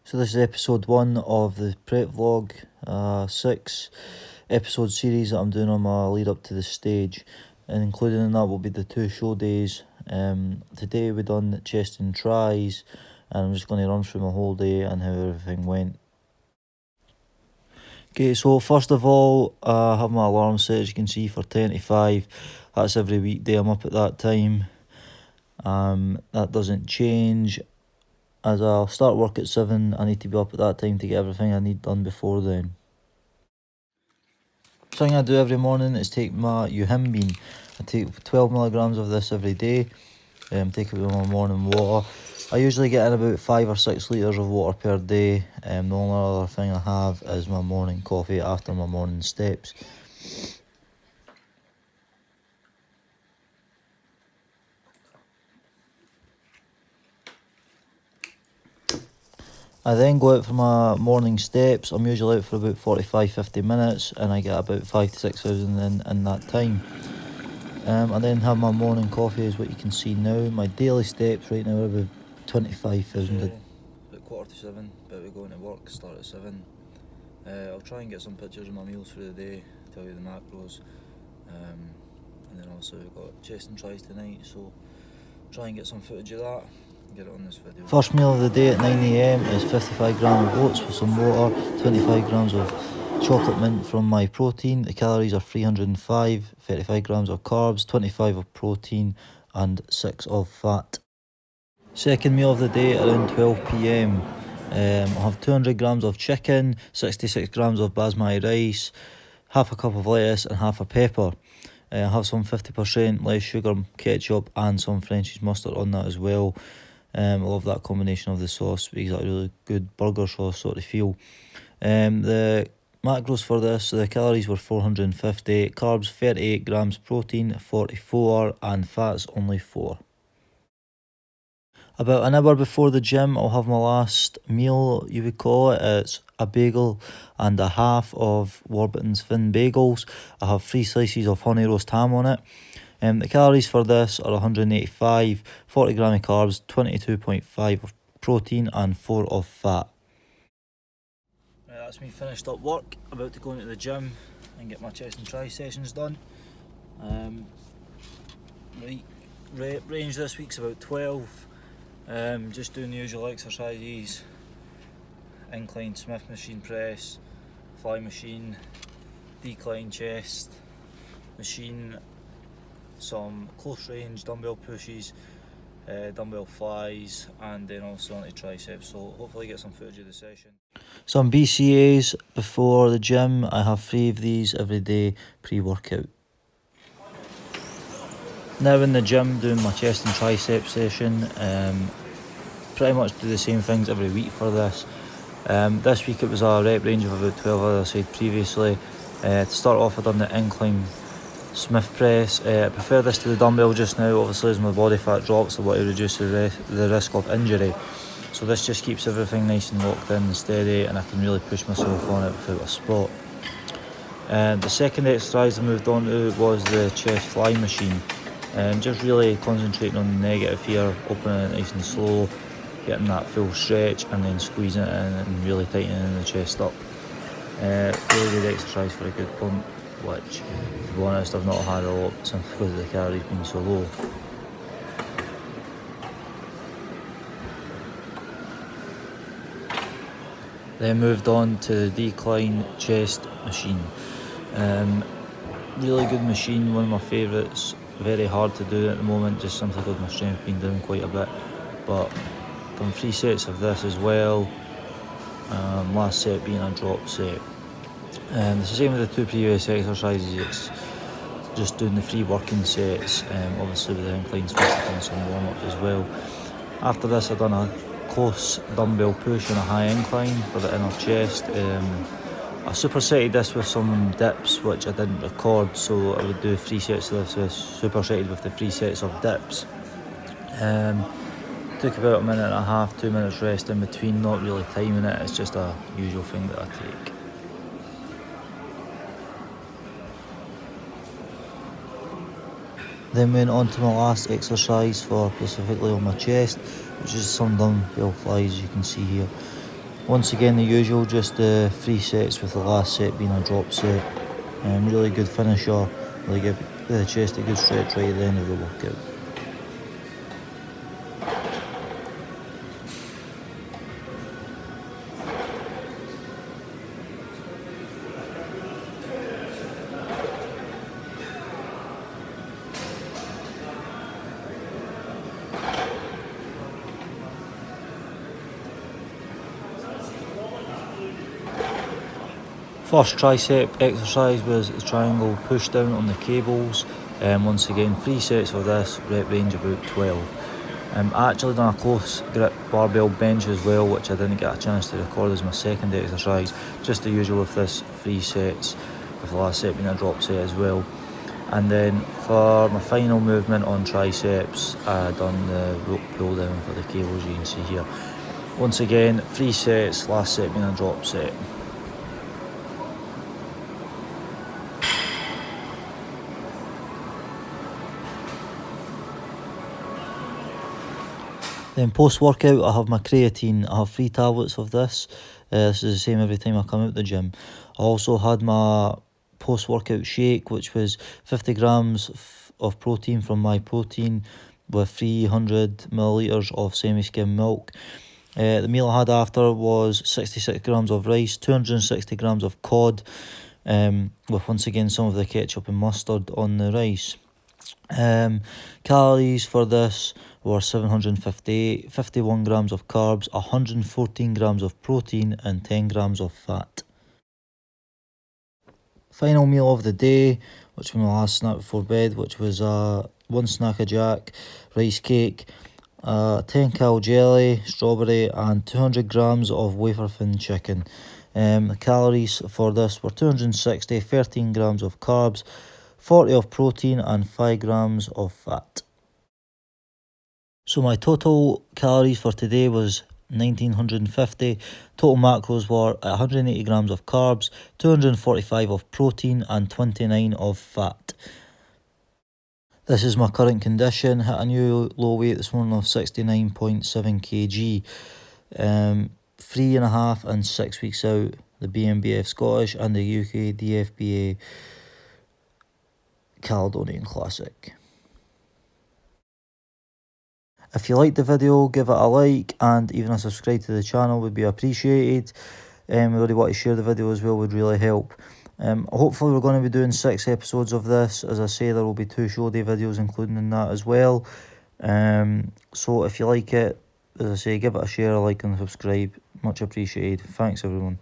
So this is episode 1 of the prep vlog, 6 episode series that I'm doing on my lead up to the stage, and included in that will be the 2 show days. Today we done chest and tries, and I'm just going to run through my whole day and how everything went. Okay, so first of all, I have my alarm set, as you can see, for 10 to 5. That's every weekday I'm up at that time. That doesn't change. As I'll start work at 7, I need to be up at that time to get everything I need done before then. Something I do every morning is take my bean. I take 12 milligrams of this every day. Take it with my morning water. I usually get in about 5 or 6 litres of water per day. The only other thing I have is my morning coffee after my morning steps. I then go out for my morning steps. I'm usually out for about 45-50 minutes, and I get about 5,000 to 6,000 in that time. I then have my morning coffee, is what you can see now. My daily steps right now are about 25,000. About 6:45, about to go into work, start at 7. I'll try and get some pictures of my meals for the day, tell you the macros. And then also we've got chest and tries tonight, so try and get some footage of that. Get it on this video. First meal of the day at 9 AM is 55 grams of oats with some water, 25 grams of chocolate mint from my protein. The calories are 305, 35 grams of carbs, 25 of protein and 6 of fat. Second meal of the day around 12 PM. I'll have 200 grams of chicken, 66 grams of basmati rice, half a cup of lettuce and half a pepper. I'll have some 50% less sugar ketchup and some French's mustard on that as well. I love that combination of the sauce, because it's a really good burger sauce sort of feel. The macros for this, the calories were 450, carbs 38 grams, protein 44 and fats only 4. About an hour before the gym, I'll have my last meal, you would call it. It's a bagel and a half of Warburton's Thin Bagels. I have 3 slices of honey roast ham on it. The calories for this are 185, 40 gram of carbs, 22.5 of protein and 4 of fat. Right, that's me finished up work, about to go into the gym and get my chest and tri sessions done. Range this week's about 12. Just doing the usual exercises: incline Smith machine press, fly machine, decline chest machine, some close range dumbbell pushes, dumbbell flies, and then also onto triceps. So hopefully get some footage of the session. Some BCAs before the gym. I have 3 of these every day pre-workout. Now in the gym doing my chest and tricep session. Pretty much do the same things every week for this. This week it was a rep range of about 12, as I said previously. To start off, I've done the incline Smith press. I prefer this to the dumbbell just now. Obviously as my body fat drops, I want to reduce the risk of injury. So this just keeps everything nice and locked in and steady, and I can really push myself on it without a spot. The second exercise I moved on to was the chest fly machine. Just really concentrating on the negative here, opening it nice and slow, getting that full stretch and then squeezing it in and really tightening the chest up. Really good exercise for a good pump, which, to be honest, I've not had a lot simply because of the calories being so low. Then moved on to the decline chest machine. Really good machine, one of my favourites. Very hard to do at the moment, just simply because my strength being down quite a bit. But done 3 sets of this as well. Last set being a drop set. It's the same with the 2 previous exercises. It's just doing the 3 working sets. Obviously with the incline Smith, I've done some warm-ups as well. After this, I've done a close dumbbell push and a high incline for the inner chest. I supersetted this with some dips, which I didn't record, so I would do 3 sets of this supersetted with the 3 sets of dips. Took about a minute and a half, 2 minutes rest in between, not really timing it, it's just a usual thing that I take. Then went on to my last exercise for specifically on my chest, which is some dumbbell flies, as you can see here. Once again, the usual, just 3 sets with the last set being a drop set. Really good finisher, really give the chest a good stretch right at the end of the workout. First tricep exercise was the triangle push down on the cables. Once again, 3 sets of this, rep range about 12. I actually done a close grip barbell bench as well, which I didn't get a chance to record as my second exercise. Just the usual with this 3 sets, with the last set being a drop set as well. And then for my final movement on triceps, I done the rope pull down for the cables you can see here. Once again, 3 sets, last set being a drop set. Then post-workout, I have my creatine. I have 3 tablets of this. This is the same every time I come out the gym. I also had my post-workout shake, which was 50 grams of protein from my protein with 300 millilitres of semi-skim milk. The meal I had after was 66 grams of rice, 260 grams of cod, with once again some of the ketchup and mustard on the rice. Calories for this were 758, 51 grams of carbs, 114 grams of protein and 10 grams of fat. Final meal of the day, which was my last snack before bed, which was 1 snack of jack, rice cake, 10 cal jelly, strawberry and 200 grams of wafer thin chicken. The calories for this were 260, 13 grams of carbs, 40 of protein and 5 grams of fat. So my total calories for today was 1950. Total macros were 180 grams of carbs, 245 of protein and 29 of fat. This is my current condition. Hit a new low weight this morning of 69.7 kg. 3.5 and 6 weeks out, the BMBF Scottish and the UK DFBA Caledonian Classic. If you liked the video, give it a like and even a subscribe to the channel would be appreciated. We really want to share the video as well, would really help. Hopefully we're going to be doing 6 episodes of this. As I say, there will be 2 show day videos including in that as well. So if you like it, as I say, give it a share, a like and subscribe. Much appreciated. Thanks everyone.